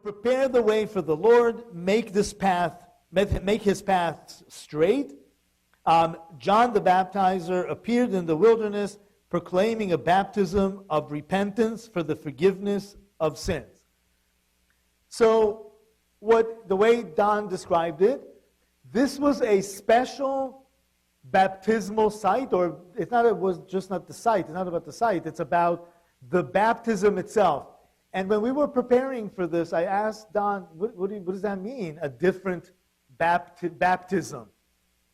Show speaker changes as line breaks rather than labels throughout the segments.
Prepare the way for the Lord, make his path straight. John the Baptizer appeared in the wilderness proclaiming a baptism of repentance for the forgiveness of sins. So, the way Don described it, this was a special baptismal site, or it was just not the site, it's not about the site, it's about the baptism itself. And when we were preparing for this, I asked Don, what does that mean, a different baptism?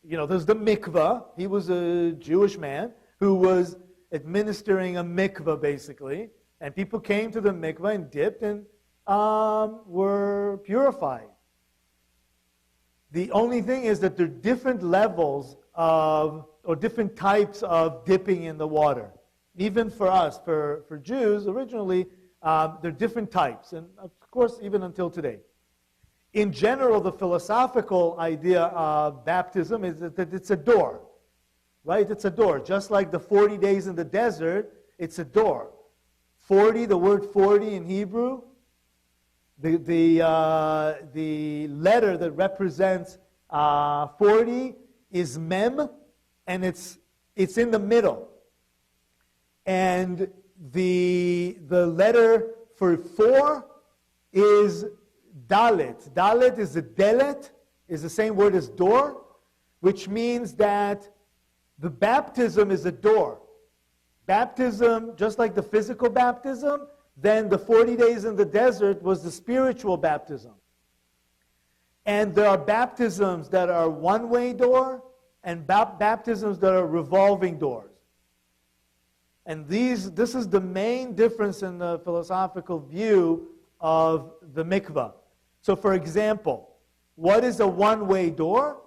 You know, there's the mikvah. He was a Jewish man who was administering a mikvah, basically. And people came to the mikvah and dipped and were purified. The only thing is that there are different levels or different types of dipping in the water. Even for us, for Jews, originally, there are different types. And of course, even until today. In general, the philosophical idea of baptism is that it's a door. Right? It's a door. Just like the 40 days in the desert, it's a door. 40, the word 40 in Hebrew, the letter that represents 40 is mem, and it's in the middle. And the letter for 4 is dalet. Dalet is a delet, is the same word as door, which means that the baptism is a door. Baptism, just like the physical baptism, then the 40 days in the desert was the spiritual baptism. And there are baptisms that are one-way door and baptisms that are revolving doors. And this is the main difference in the philosophical view of the mikvah. So for example, what is a one-way door?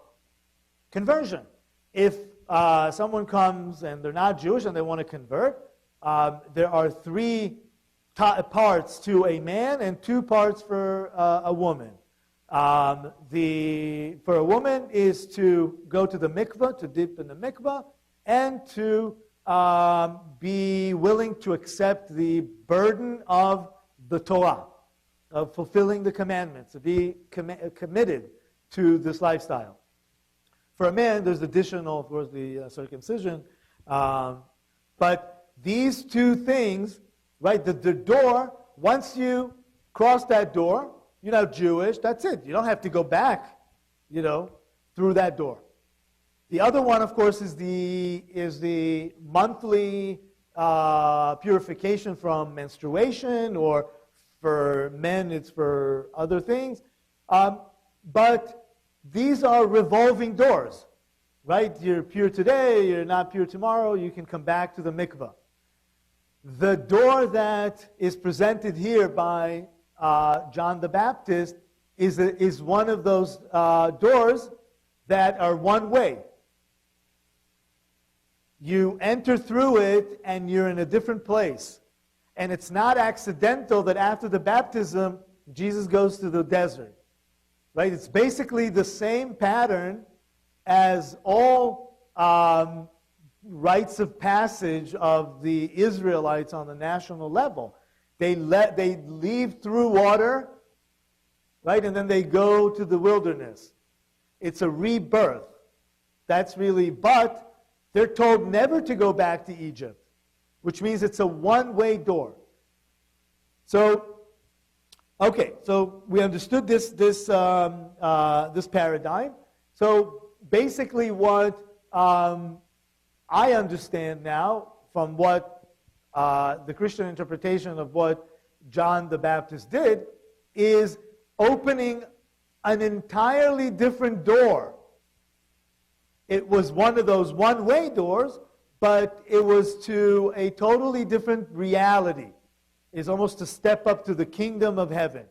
Conversion. If someone comes and they're not Jewish and they want to convert, there are 3 parts to a man and 2 parts for a woman. For a woman is to go to the mikvah, to dip in the mikvah, and to be willing to accept the burden of the Torah, of fulfilling the commandments, to be committed to this lifestyle. For a man, there's additional, of course, the circumcision. But these 2 things, right, the door, once you cross that door, you're now Jewish, that's it. You don't have to go back, through that door. The other one, of course, is the monthly purification from menstruation, or for men, it's for other things. But these are revolving doors, right? You're pure today, you're not pure tomorrow, you can come back to the mikvah. The door that is presented here by John the Baptist is one of those doors that are one way. You enter through it and you're in a different place. And it's not accidental that after the baptism, Jesus goes to the desert. Right? It's basically the same pattern as all rites of passage of the Israelites on the national level. They leave through water, right, and then they go to the wilderness. It's a rebirth. But they're told never to go back to Egypt, which means it's a one-way door. So, okay, so we understood this paradigm. So basically, what I understand now from what the Christian interpretation of what John the Baptist did is opening an entirely different door. It was one of those one-way doors, but it was to a totally different reality. It's almost to step up to the kingdom of heaven.